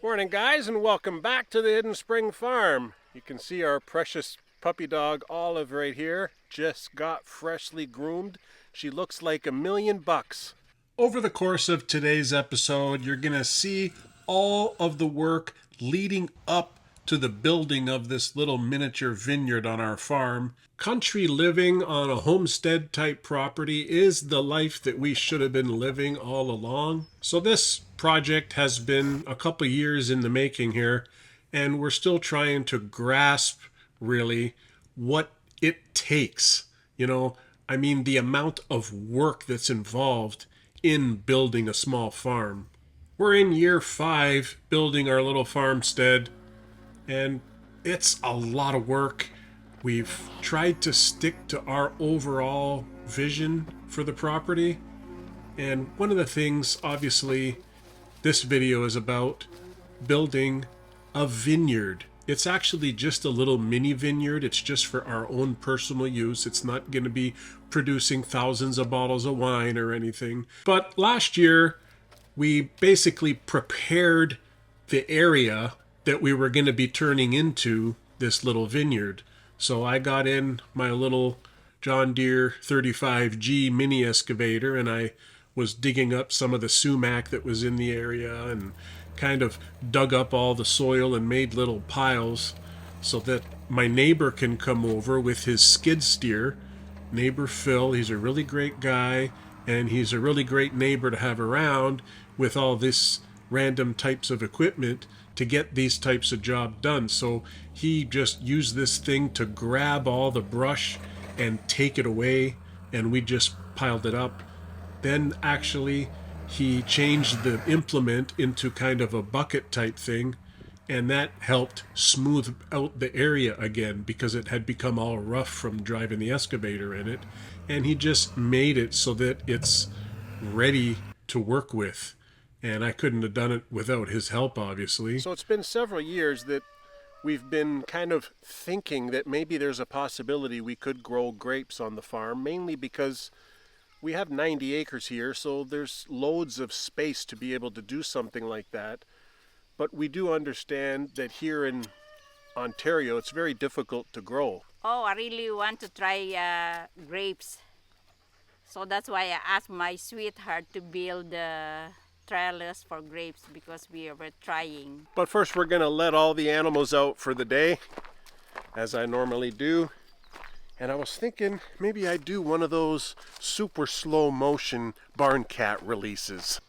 Morning guys, and welcome back to the Hidden Spring Farm. You can see our precious puppy dog Olive right here. Just got freshly groomed. She looks like $1,000,000. Over the course of today's episode, you're going to see all of the work leading up to the building of this little miniature vineyard on our farm. Country living on a homestead type property is the life that we should have been living all along. So this project has been a couple years in the making here, and we're still trying to grasp really what it takes. The amount of work that's involved in building a small farm. We're in year 5 building our little farmstead, and it's a lot of work. We've tried to stick to our overall vision for the property, and one of the things, obviously, this video is about building a vineyard. It's actually just a little mini vineyard. It's just for our own personal use. It's not going to be producing thousands of bottles of wine or anything. But last year, we basically prepared the area that we were going to be turning into this little vineyard. So I got in my little John Deere 35G mini excavator, and I was digging up some of the sumac that was in the area and kind of dug up all the soil and made little piles so that my neighbor can come over with his skid steer. Neighbor Phil, he's a really great guy, and he's a really great neighbor to have around with all this random types of equipment to get these types of job done. So he just used this thing to grab all the brush and take it away, and we just piled it up. Then actually he changed the implement into kind of a bucket type thing, and that helped smooth out the area again because it had become all rough from driving the excavator in it. And he just made it so that it's ready to work with. And I couldn't have done it without his help, obviously. So it's been several years that we've been kind of thinking that maybe there's a possibility we could grow grapes on the farm, mainly because we have 90 acres here, so there's loads of space to be able to do something like that. But we do understand that here in Ontario, it's very difficult to grow. Oh, I really want to try grapes. So that's why I asked my sweetheart to build trellis for grapes because we were trying. But first we're going to let all the animals out for the day, as I normally do. And I was thinking maybe I'd do one of those super slow motion barn cat releases.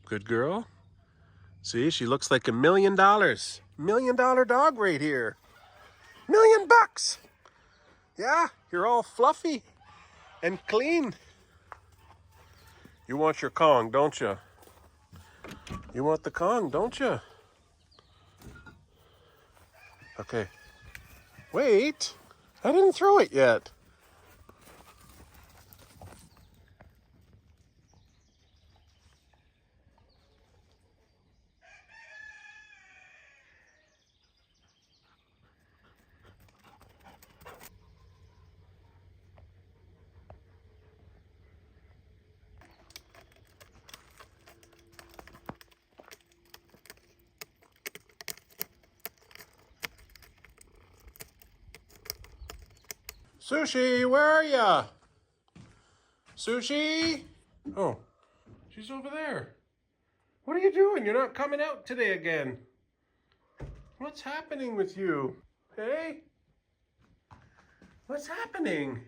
Good girl. See, she looks like $1,000,000. $1,000,000 dog right here. $1,000,000. Yeah, you're all fluffy and clean. You want your Kong, don't you? You want the Kong, don't you? Okay. Wait, I didn't throw it yet. Sushi, where are ya? Sushi? Oh, she's over there. What are you doing? You're not coming out today again. What's happening with you? Hey? What's happening?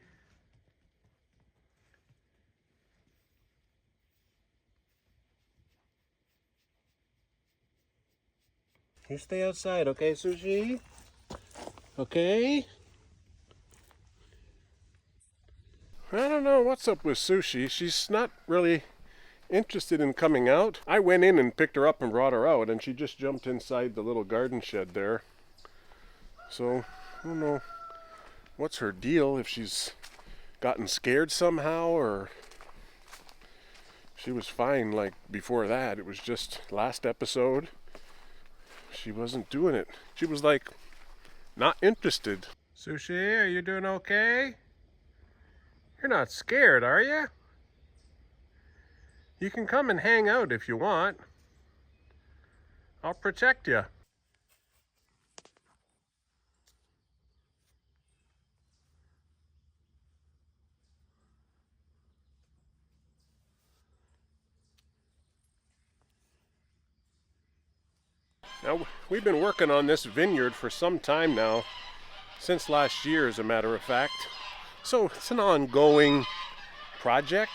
You stay outside, okay, Sushi? Okay? I don't know what's up with Sushi. She's not really interested in coming out. I went in and picked her up and brought her out, and she just jumped inside the little garden shed there. So, I don't know what's her deal, if she's gotten scared somehow, or she was fine like before that. It was just last episode. She wasn't doing it. She was like not interested. Sushi, are you doing okay? You're not scared, are you? You can come and hang out if you want. I'll protect you. Now, we've been working on this vineyard for some time now, since last year as a matter of fact. So it's an ongoing project,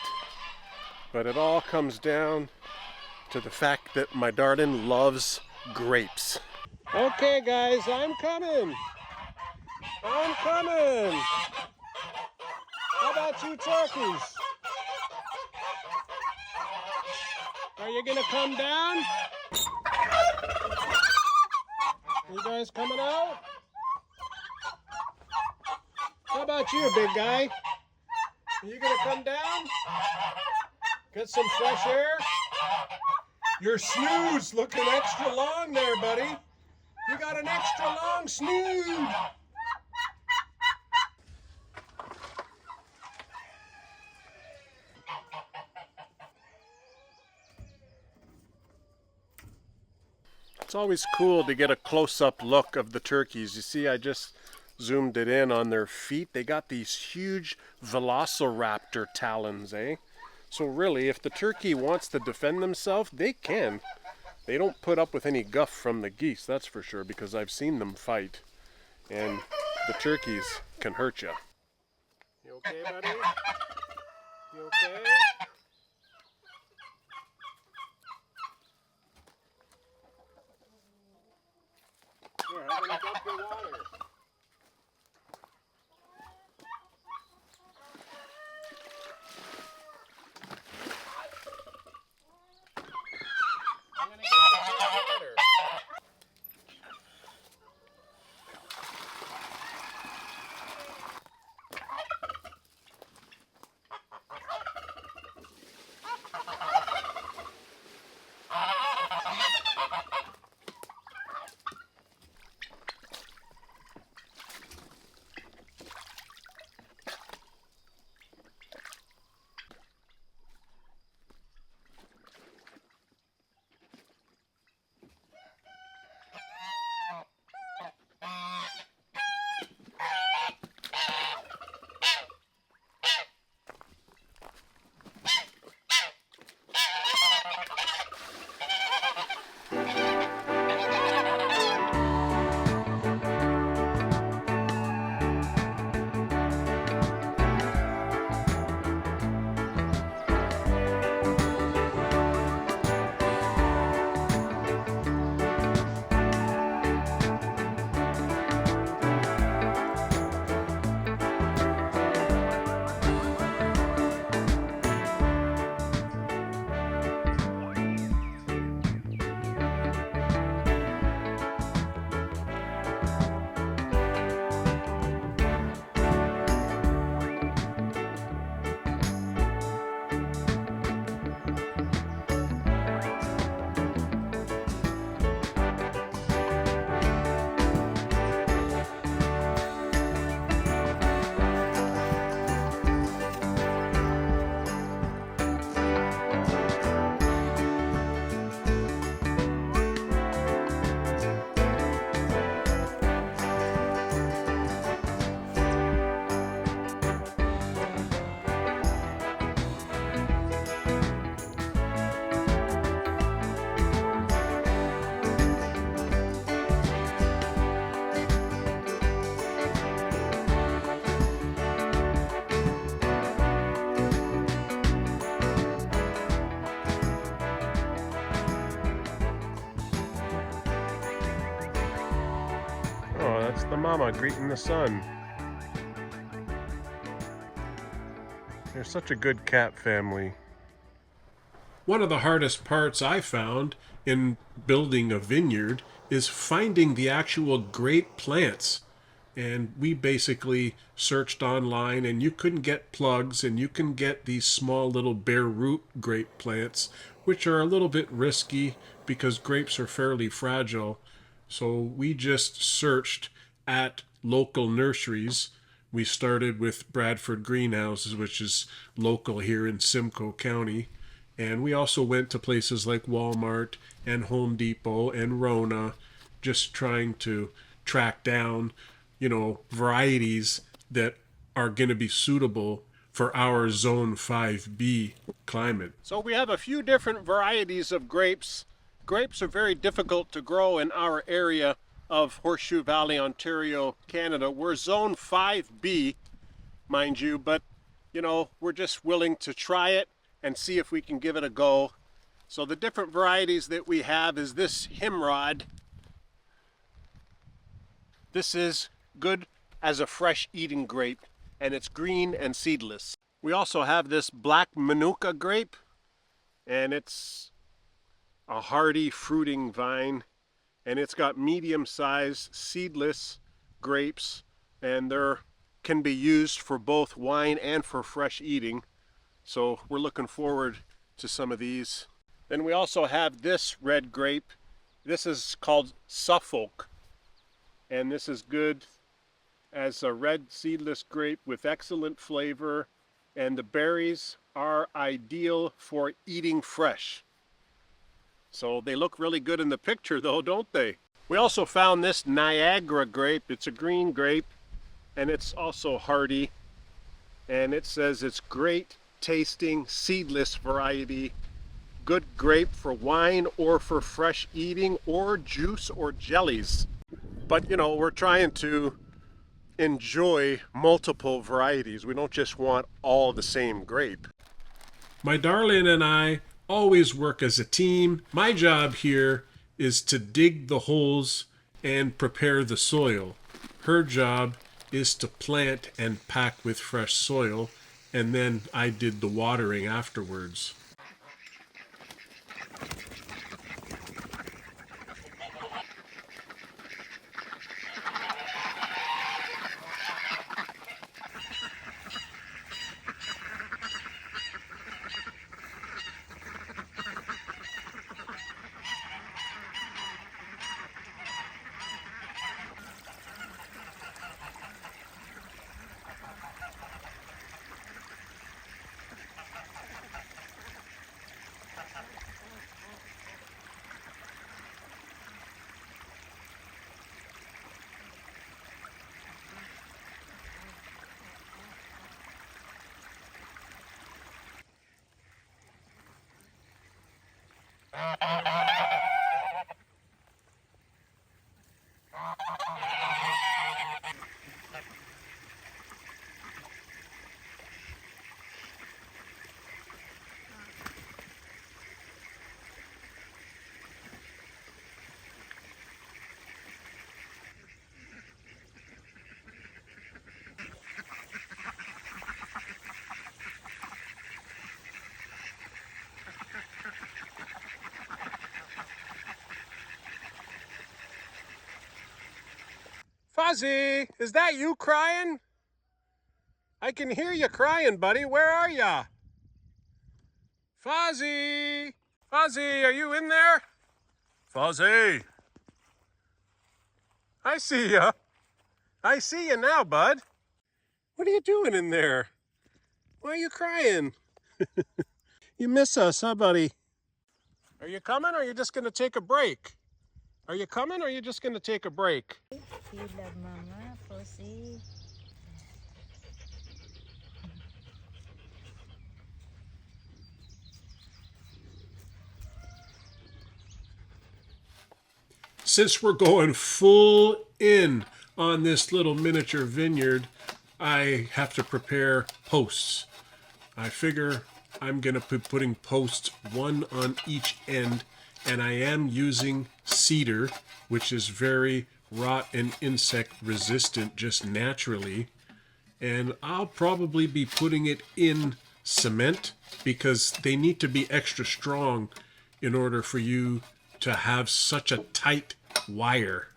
but it all comes down to the fact that my darling loves grapes. Okay guys, I'm coming. I'm coming. How about you turkeys? Are you gonna come down? You guys coming out? How about you, big guy? Are you gonna come down? Get some fresh air? Your snooze looking extra long there, buddy. You got an extra long snooze. It's always cool to get a close-up look of the turkeys. You see, I just zoomed it in on their feet. They got these huge velociraptor talons, eh? So really, if the turkey wants to defend themselves, they can. They don't put up with any guff from the geese, that's for sure, because I've seen them fight. And the turkeys can hurt you. You okay, buddy? You okay? Here, I'm gonna dump your water. I'm gonna get the water. That's the mama greeting the son. They're such a good cat family. One of the hardest parts I found in building a vineyard is finding the actual grape plants. And we basically searched online, and you couldn't get plugs, and you can get these small little bare root grape plants, which are a little bit risky because grapes are fairly fragile. So we just searched at local nurseries. We started with Bradford Greenhouses, which is local here in Simcoe County. And we also went to places like Walmart and Home Depot and Rona, just trying to track down, varieties that are going to be suitable for our Zone 5B climate. So we have a few different varieties of grapes. Grapes are very difficult to grow in our area of Horseshoe Valley, Ontario, Canada. We're Zone 5B, mind you, but we're just willing to try it and see if we can give it a go. So the different varieties that we have is this Himrod. This is good as a fresh eating grape, and it's green and seedless. We also have this Black Manuka grape, and it's a hardy fruiting vine, and it's got medium-sized seedless grapes, and they can be used for both wine and for fresh eating. So we're looking forward to some of these. Then we also have this red grape. This is called Suffolk, and this is good as a red seedless grape with excellent flavor, and the berries are ideal for eating fresh. So they look really good in the picture though, don't they? We also found this Niagara grape. It's a green grape, and it's also hardy, and it says it's great tasting seedless variety, good grape for wine or for fresh eating or juice or jellies. But we're trying to enjoy multiple varieties. We don't just want all the same grape. My darling and I always work as a team. My job here is to dig the holes and prepare the soil. Her job is to plant and pack with fresh soil, and then I did the watering afterwards. Fuzzy, is that you crying? I can hear you crying, buddy. Where are ya? Fuzzy! Fuzzy, are you in there? Fuzzy! I see ya. I see you now, bud. What are you doing in there? Why are you crying? You miss us, huh, buddy? Are you coming, or are you just going to take a break? Are you coming, or are you just going to take a break? You love Mama, Pussy. Since we're going full in on this little miniature vineyard, I have to prepare posts. I figure I'm going to be putting posts one on each end, and I am using cedar, which is very rot and insect resistant just naturally. And I'll probably be putting it in cement because they need to be extra strong in order for you to have such a tight wire.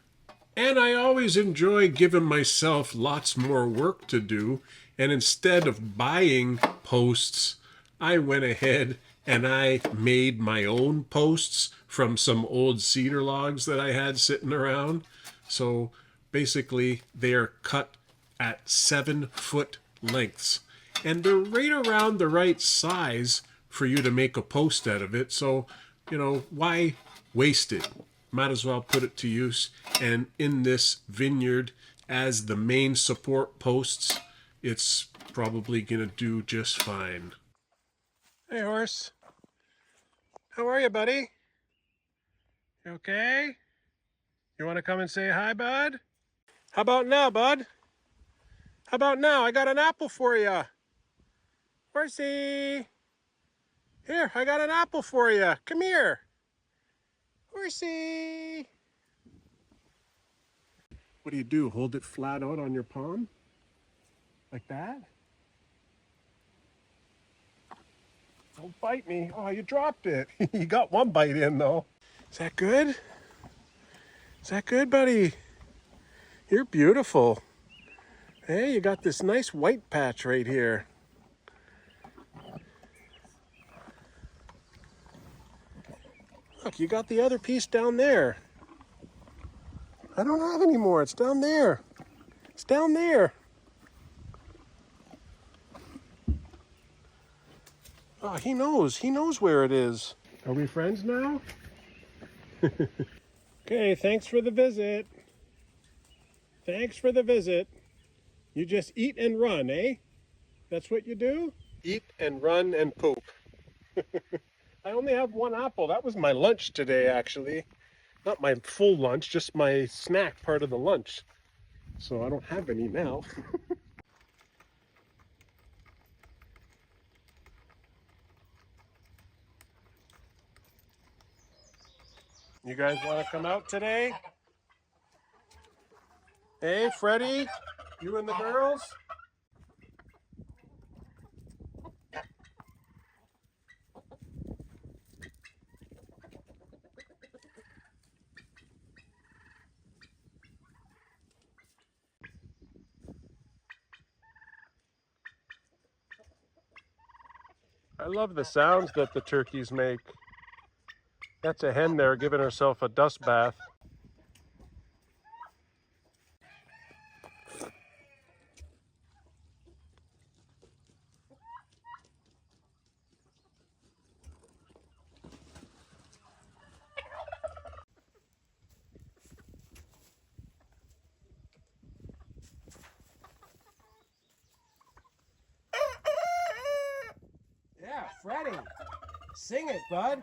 And I always enjoy giving myself lots more work to do, and instead of buying posts, I went ahead and I made my own posts from some old cedar logs that I had sitting around. So basically they are cut at 7-foot lengths, and they're right around the right size for you to make a post out of it. So, why waste it? Might as well put it to use. And in this vineyard, as the main support posts, it's probably gonna do just fine. Hey, horse. How are you, buddy? You okay? You want to come and say hi, bud? How about now, bud? How about now? I got an apple for you. Horsey. Here, I got an apple for you. Come here. Horsey. What do? Hold it flat out on your palm? Like that? Don't bite me. Oh, you dropped it. You got one bite in, though. Is that good? Is that good, buddy? You're beautiful. Hey, you got this nice white patch right here. Look, you got the other piece down there. I don't have any more. It's down there. It's down there. Oh, he knows. He knows where it is. Are we friends now? Okay, thanks for the visit. Thanks for the visit. You just eat and run, eh? That's what you do? Eat and run and poop. I only have one apple. That was my lunch today, actually. Not my full lunch, just my snack part of the lunch. So I don't have any now. You guys want to come out today? Hey, Freddie, you and the girls? I love the sounds that the turkeys make. That's a hen there giving herself a dust bath. Yeah, Freddie, sing it, bud.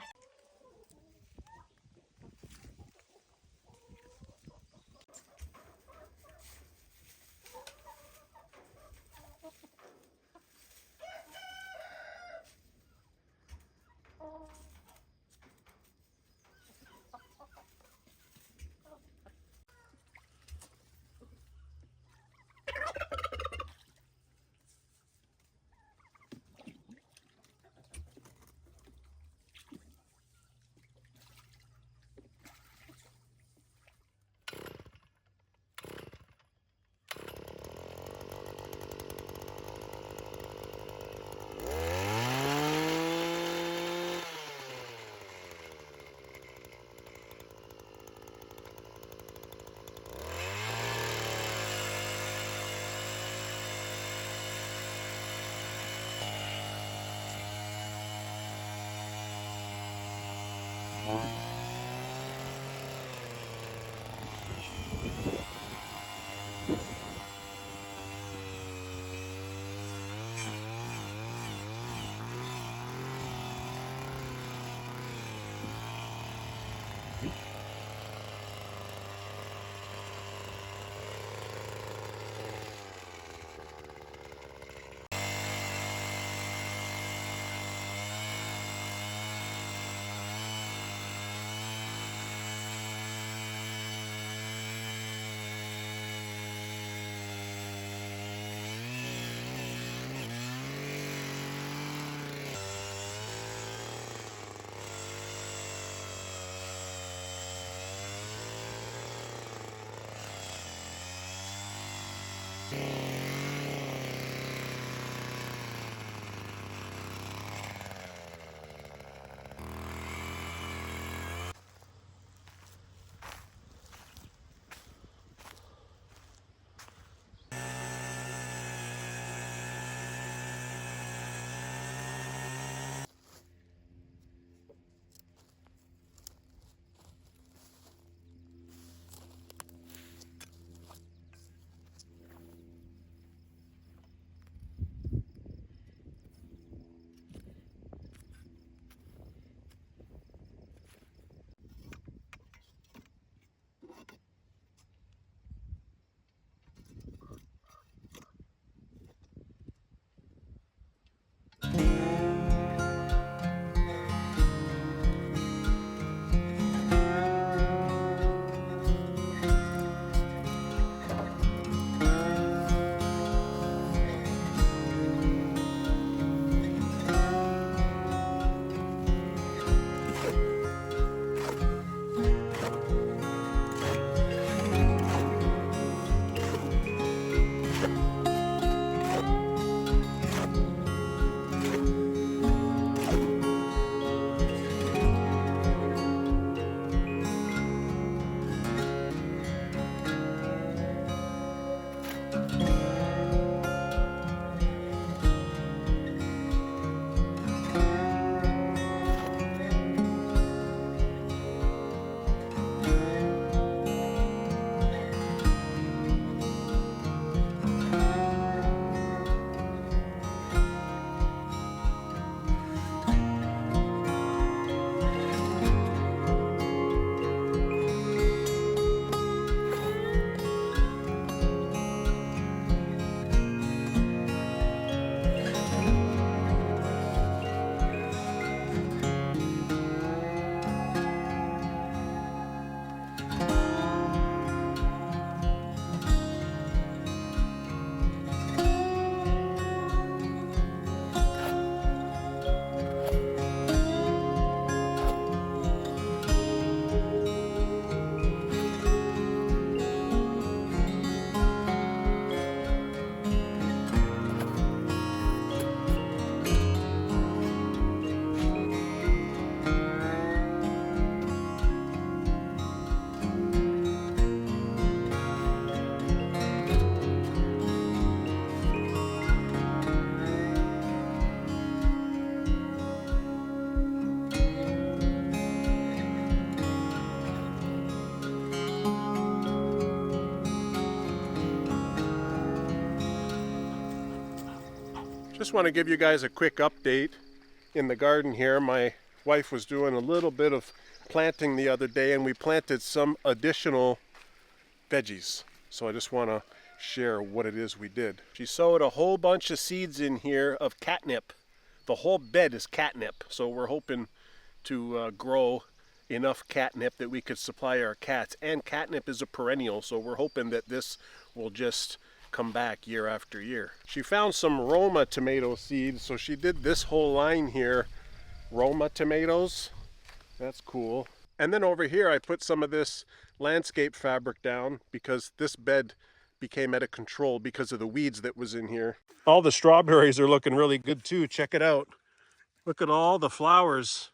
Just want to give you guys a quick update in the garden here. My wife was doing a little bit of planting the other day, and we planted some additional veggies. So I just want to share what it is we did. She sowed a whole bunch of seeds in here of catnip. The whole bed is catnip, so we're hoping to grow enough catnip that we could supply our cats. And catnip is a perennial, so we're hoping that this will just come back year after year. She found some Roma tomato seeds, so she did this whole line here, Roma tomatoes. That's cool. And then over here I put some of this landscape fabric down because this bed became out of control because of the weeds that was in here. All the strawberries are looking really good too. Check it out. Look at all the flowers.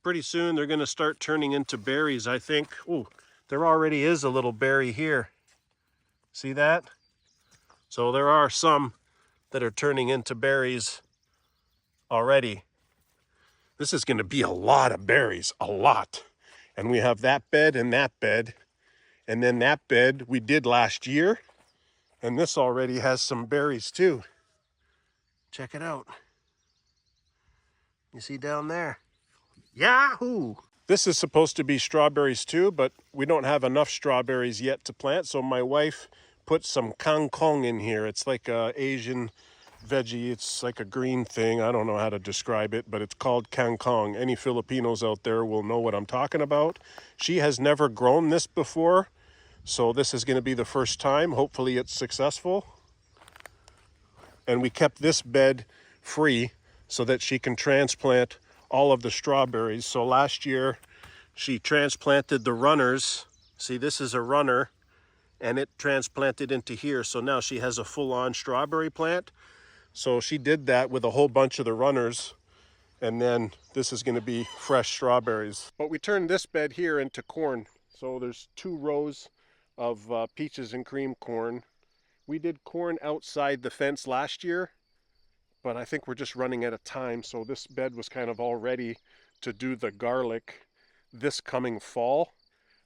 Pretty soon they're going to start turning into berries, I think. Oh, there already is a little berry here. See that? So there are some that are turning into berries already. This is going to be a lot of berries, a lot. And we have that bed and that bed. And then that bed we did last year. And this already has some berries too. Check it out. You see down there? Yahoo! This is supposed to be strawberries too, but we don't have enough strawberries yet to plant. So my wife put some kangkong in here. It's like a Asian veggie. It's like a green thing. I don't know how to describe it, but it's called kangkong. Any Filipinos out there will know what I'm talking about. She has never grown this before, so this is going to be the first time. Hopefully it's successful. And we kept this bed free so that she can transplant all of the strawberries. So last year she transplanted the runners. See, this is a runner. and it transplanted into here. So now she has a full-on strawberry plant. So she did that with a whole bunch of the runners, and then this is going to be fresh strawberries. But we turned this bed here into corn. So there's 2 rows of peaches and cream corn. We did corn outside the fence last year, but I think we're just running out of time. So this bed was kind of all ready to do the garlic this coming fall,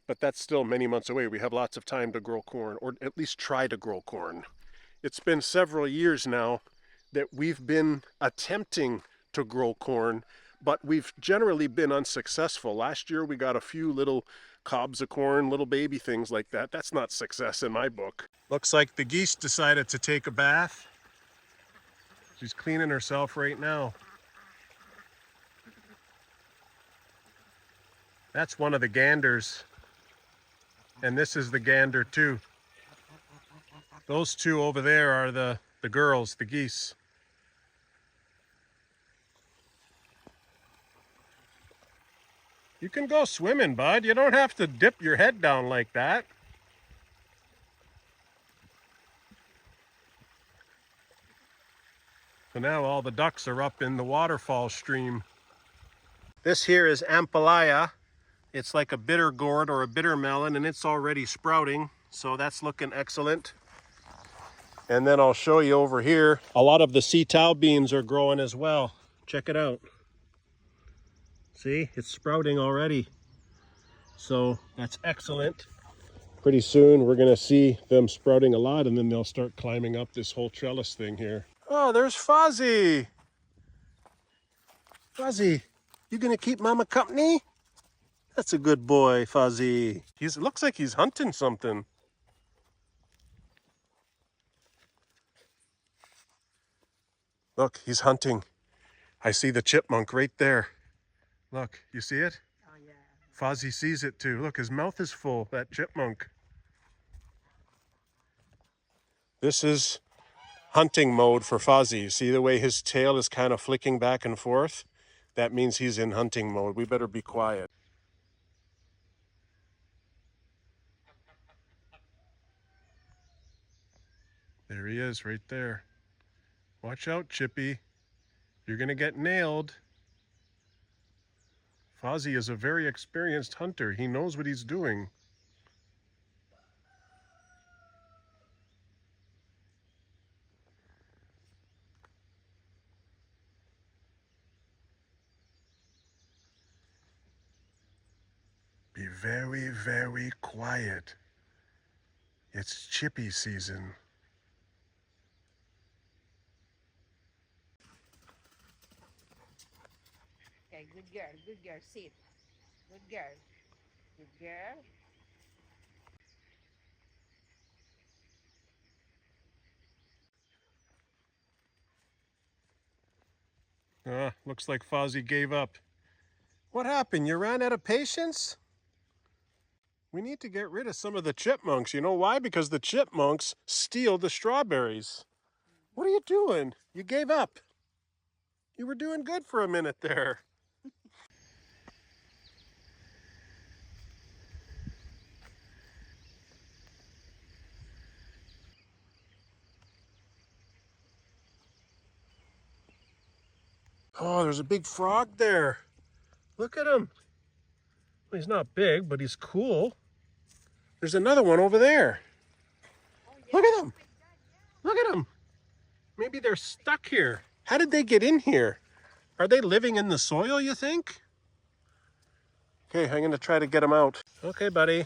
but that's still many months away. We have lots of time to grow corn, or at least try to grow corn. It's been several years now that we've been attempting to grow corn, but we've generally been unsuccessful. Last year we got a few little cobs of corn, little baby things like that. That's not success in my book. Looks like the geese decided to take a bath. She's cleaning herself right now. That's one of the ganders. And this is the gander too. Those 2 over there are the girls, the geese. You can go swimming, bud. You don't have to dip your head down like that. So now all the ducks are up in the waterfall stream. This here is ampelaya. It's like a bitter gourd or a bitter melon, and it's already sprouting. So that's looking excellent. And then I'll show you over here, a lot of the sea towel beans are growing as well. Check it out. See, it's sprouting already. So that's excellent. Pretty soon we're gonna see them sprouting a lot, and then they'll start climbing up this whole trellis thing here. Oh, there's Fozzie. Fozzie, you gonna keep Mama company? That's a good boy, Fozzie. Looks like he's hunting something. Look, he's hunting. I see the chipmunk right there. Look, you see it? Oh, yeah. Fozzie sees it too. Look, his mouth is full, that chipmunk. This is hunting mode for Fozzie. See the way his tail is kind of flicking back and forth? That means he's in hunting mode. We better be quiet. There he is, right there. Watch out, Chippy. You're gonna get nailed. Fozzie is a very experienced hunter. He knows what he's doing. Be very, very quiet. It's Chippy season. Okay, good girl, sit. Good girl. Good girl. Looks like Fozzie gave up. What happened? You ran out of patience? We need to get rid of some of the chipmunks. You know why? Because the chipmunks steal the strawberries. What are you doing? You gave up. You were doing good for a minute there. Oh, there's a big frog there. Look at him. Well, he's not big, but he's cool. There's another one over there. Oh, yeah. Look at him. Look at him. Maybe they're stuck here. How did they get in here? Are they living in the soil, you think? Okay, I'm going to try to get them out. Okay, buddy.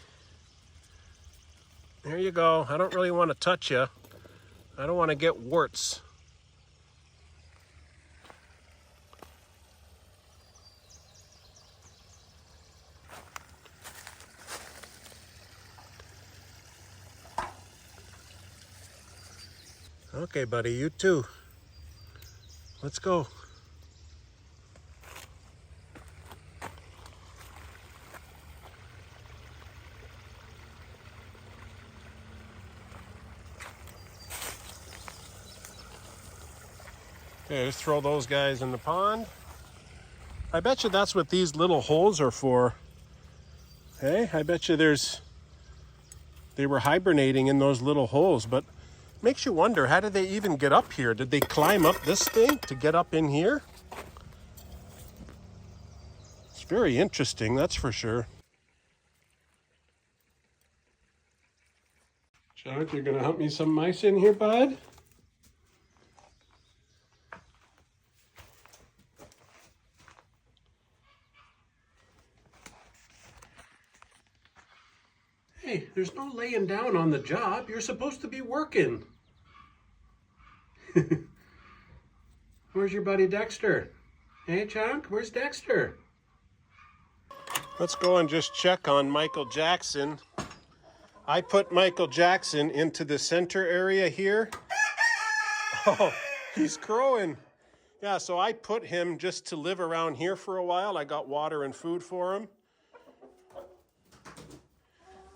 There you go. I don't really want to touch you. I don't want to get warts. Okay, buddy, you too. Let's go. Okay, let's throw those guys in the pond. I bet you that's what these little holes are for. Hey, I bet you there's They were hibernating in those little holes, but makes you wonder, how did they even get up here? Did they climb up this thing to get up in here? It's very interesting, that's for sure. Chuck, you're gonna help me some mice in here, bud? Hey, there's no laying down on the job. You're supposed to be working. Where's your buddy Dexter? Hey, Chunk, where's Dexter? Let's go and just check on Michael Jackson. I put Michael Jackson into the center area here. Oh, he's crowing. Yeah, so I put him just to live around here for a while. I got water and food for him.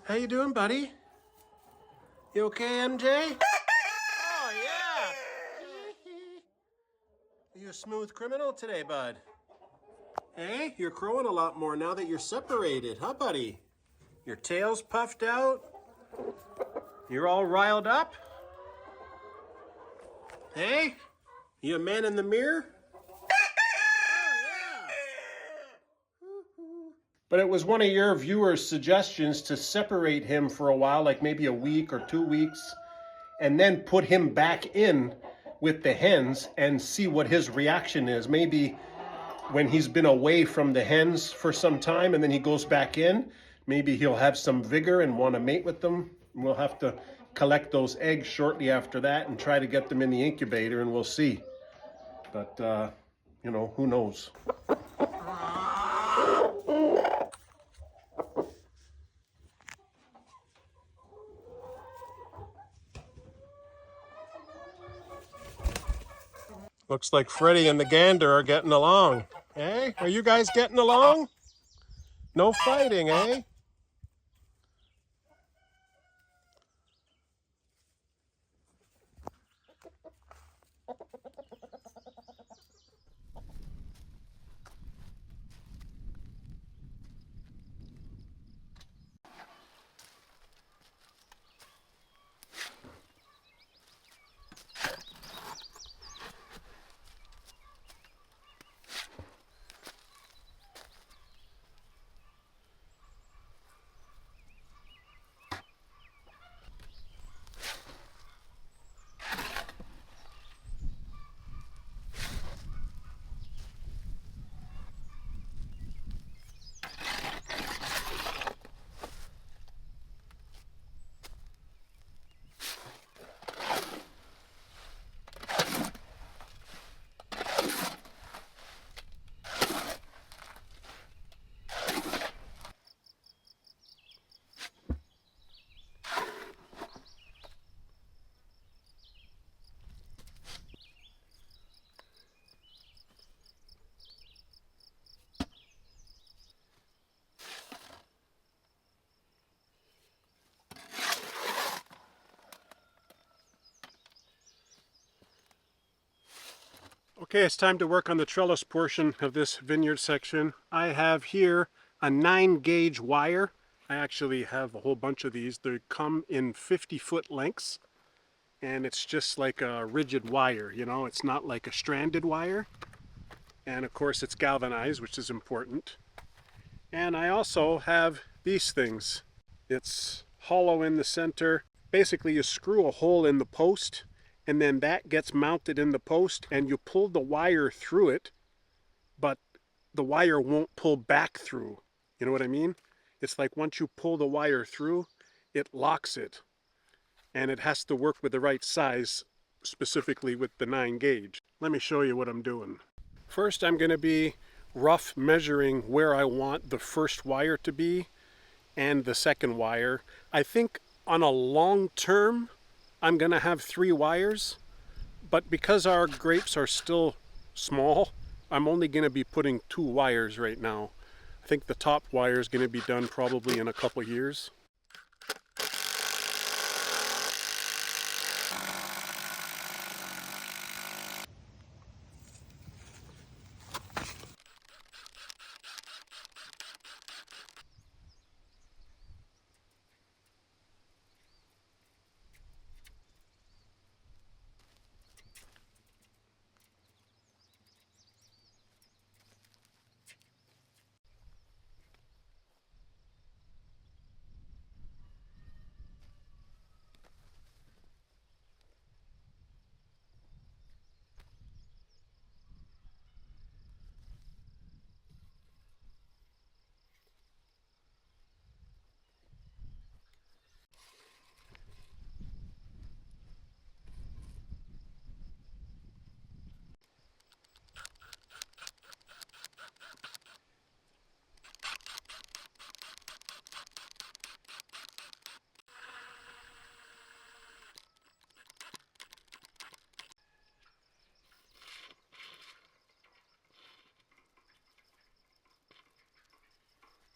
How you doing, buddy? You okay, MJ? Oh, yeah. Are you a smooth criminal today, bud? Hey, you're crowing a lot more now that you're separated, huh, buddy? Your tail's puffed out. You're all riled up. Hey, you a man in the mirror? But it was one of your viewers' suggestions to separate him for a while, like maybe a week or 2 weeks, and then put him back in with the hens and see what his reaction is. Maybe when he's been away from the hens for some time and then he goes back in, maybe he'll have some vigor and want to mate with them. We'll have to collect those eggs shortly after that and try to get them in the incubator, and we'll see. But, you know, who knows? Looks like Freddie and the gander are getting along. Eh? Are you guys getting along? No fighting, eh? Okay, it's time to work on the trellis portion of this vineyard section. I have here a 9-gauge wire. I actually have a whole bunch of these. They come in 50-foot lengths, and it's just like a rigid wire, you know, it's not like a stranded wire. And of course it's galvanized, which is important. And I also have these things. It's hollow in the center. Basically you screw a hole in the post, and then that gets mounted in the post, and you pull the wire through it, but the wire won't pull back through. You know what I mean? It's like once you pull the wire through, it locks it. And it has to work with the right size, specifically with the 9-gauge. Let me show you what I'm doing. First, I'm going to be rough measuring where I want the first wire to be and the second wire. I think on a long term, I'm going to have 3 wires, but because our grapes are still small, I'm only going to be putting 2 wires right now. I think the top wire is going to be done probably in a couple years.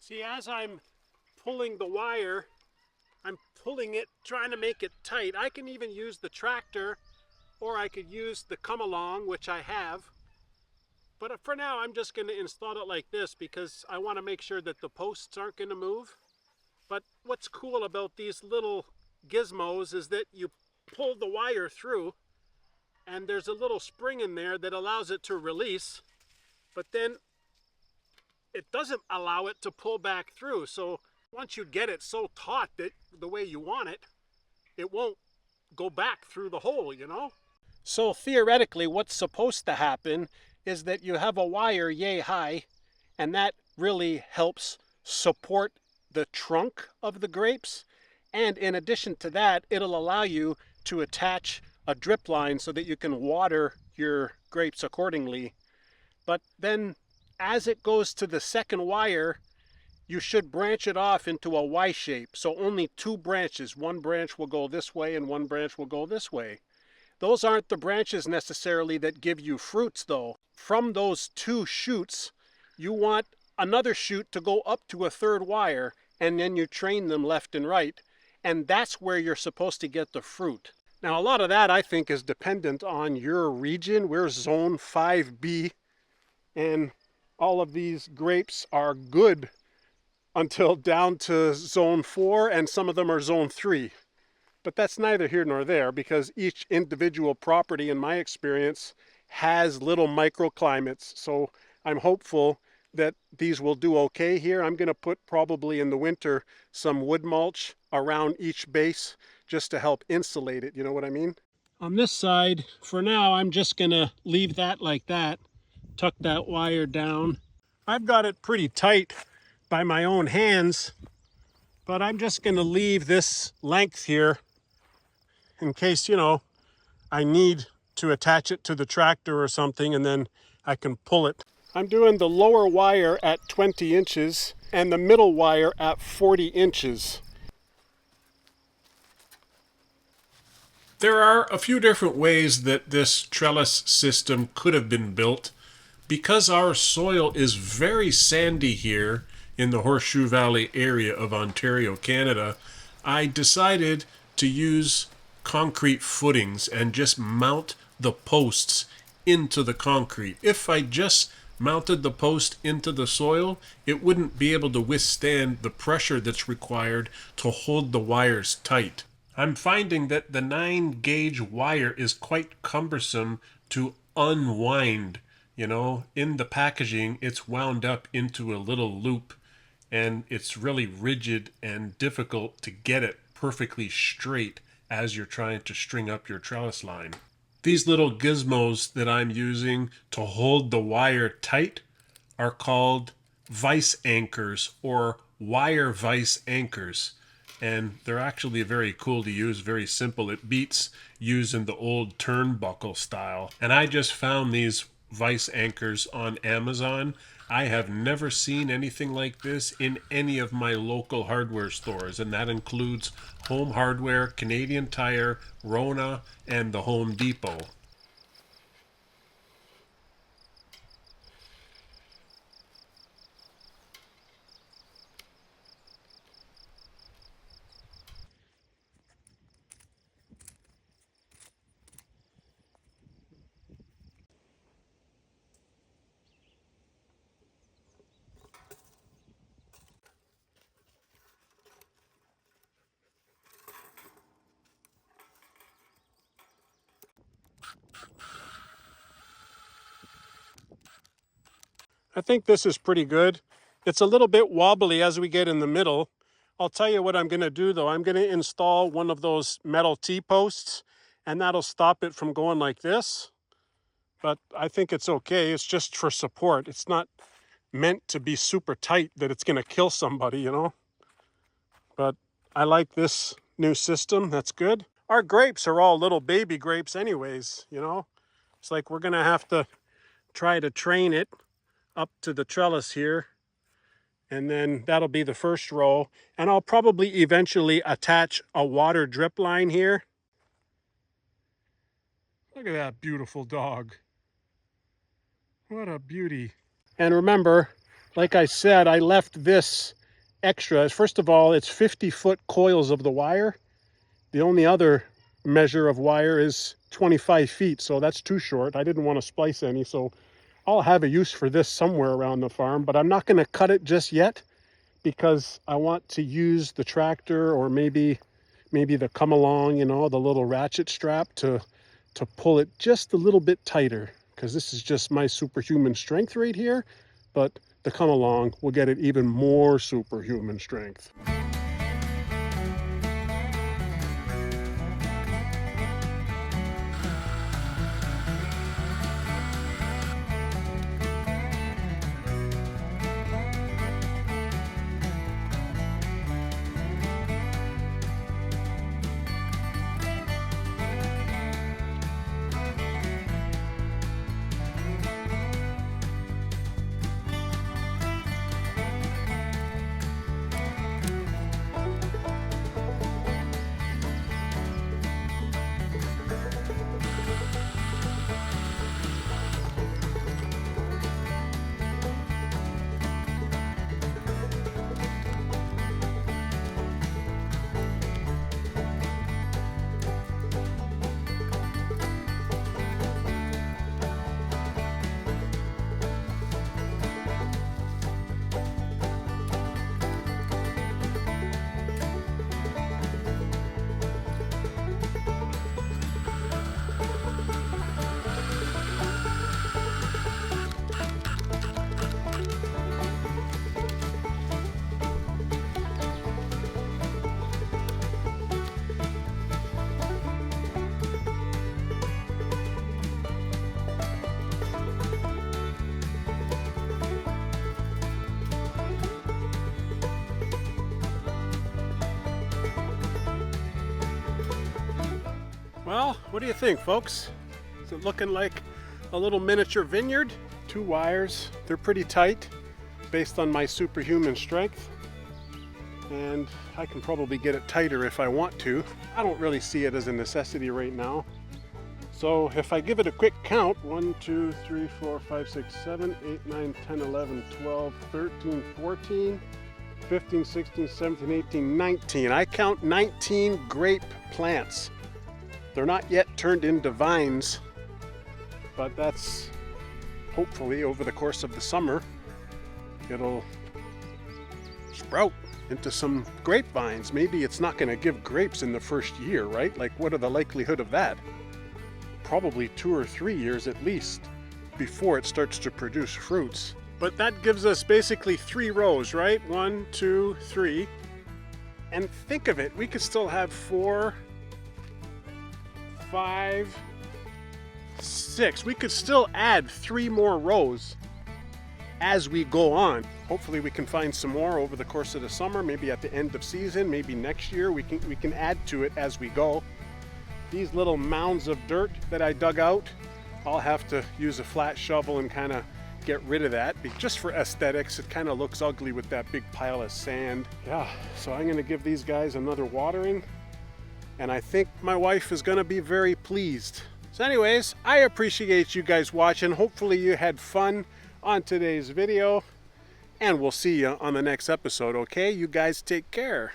See, as I'm pulling the wire, I'm pulling it, trying to make it tight. I can even use the tractor, or I could use the come along, which I have. But for now, I'm just going to install it like this because I want to make sure that the posts aren't going to move. But what's cool about these little gizmos is that you pull the wire through and there's a little spring in there that allows it to release, but then it doesn't allow it to pull back through. So once you get it so taut that the way you want it, it won't go back through the hole, you know? So theoretically, what's supposed to happen is that you have a wire yay high, and that really helps support the trunk of the grapes. And in addition to that, it'll allow you to attach a drip line so that you can water your grapes accordingly. But then as it goes to the second wire, you should branch it off into a Y shape. So only two branches. One branch will go this way and one branch will go this way. Those aren't the branches necessarily that give you fruits though. From those two shoots, you want another shoot to go up to a third wire, and then you train them left and right. And that's where you're supposed to get the fruit. Now, a lot of that I think is dependent on your region. We're zone 5B, and all of these grapes are good until down to zone 4, and some of them are zone 3. But that's neither here nor there, because each individual property, in my experience, has little microclimates. So I'm hopeful that these will do okay here. I'm going to put probably in the winter some wood mulch around each base just to help insulate it, you know what I mean? On this side, for now, I'm just going to leave that like that, tuck that wire down. I've got it pretty tight by my own hands, but I'm just going to leave this length here in case, you know, I need to attach it to the tractor or something, and then I can pull it. I'm doing the lower wire at 20 inches and the middle wire at 40 inches. There are a few different ways that this trellis system could have been built. Because our soil is very sandy here in the Horseshoe Valley area of Ontario, Canada, I decided to use concrete footings and just mount the posts into the concrete. If I just mounted the post into the soil, it wouldn't be able to withstand the pressure that's required to hold the wires tight. I'm finding that the 9-gauge wire is quite cumbersome to unwind. You know, in the packaging, it's wound up into a little loop, and it's really rigid and difficult to get it perfectly straight as you're trying to string up your trellis line. These little gizmos that I'm using to hold the wire tight are called vice anchors or wire vice anchors. And they're actually very cool to use, very simple. It beats using the old turnbuckle style. And I just found these vice anchors on Amazon. I have never seen anything like this in any of my local hardware stores, and that includes Home Hardware, Canadian Tire, Rona, and the Home Depot. I think this is pretty good. It's a little bit wobbly as we get in the middle. I'll tell you what I'm going to do though. I'm going to install one of those metal T-posts, and that'll stop it from going like this. But I think it's okay. It's just for support. It's not meant to be super tight that it's going to kill somebody, you know. But I like this new system. That's good. Our grapes are all little baby grapes anyways, you know. It's like we're going to have to try to train it up to the trellis here, and then that'll be the first row, and I'll probably eventually attach a water drip line here. Look at that beautiful dog. What a beauty. And remember, Like I said, I left this extra. First of all, it's 50-foot coils of the wire. The only other measure of wire is 25 feet, so that's too short. I didn't want to splice any, so I'll have a use for this somewhere around the farm, but I'm not going to cut it just yet because I want to use the tractor or maybe the come along, you know, the little ratchet strap to pull it just a little bit tighter, because this is just my superhuman strength right here, but the come along will get it even more superhuman strength. Well, what do you think, folks? Is it looking like a little miniature vineyard? 2 wires, they're pretty tight based on my superhuman strength, and I can probably get it tighter if I want to. I don't really see it as a necessity right now. So if I give it a quick count, 1, 2, 3, 4, 5, 6, 7, 8, 9, 10, 11, 12, 13, 14, 15, 16, 17, 18, 19. I count 19 grape plants. They're not yet turned into vines, but that's hopefully over the course of the summer, it'll sprout into some grapevines. Maybe it's not going to give grapes in the first year, right? Like, what are the likelihood of that? Probably 2 or 3 years at least before it starts to produce fruits. But that gives us basically 3 rows, right? 1, 2, 3. And think of it, we could still have 4, 5, 6. We could still add 3 more rows as we go on. Hopefully we can find some more over the course of the summer, maybe at the end of season, maybe next year. We can add to it as we go. These little mounds of dirt that I dug out, I'll have to use a flat shovel and kind of get rid of that, just for aesthetics. It kind of looks ugly with that big pile of sand. Yeah, so I'm going to give these guys another watering, and I think my wife is going to be very pleased. So anyways, I appreciate you guys watching. Hopefully you had fun on today's video, and we'll see you on the next episode, okay? You guys take care.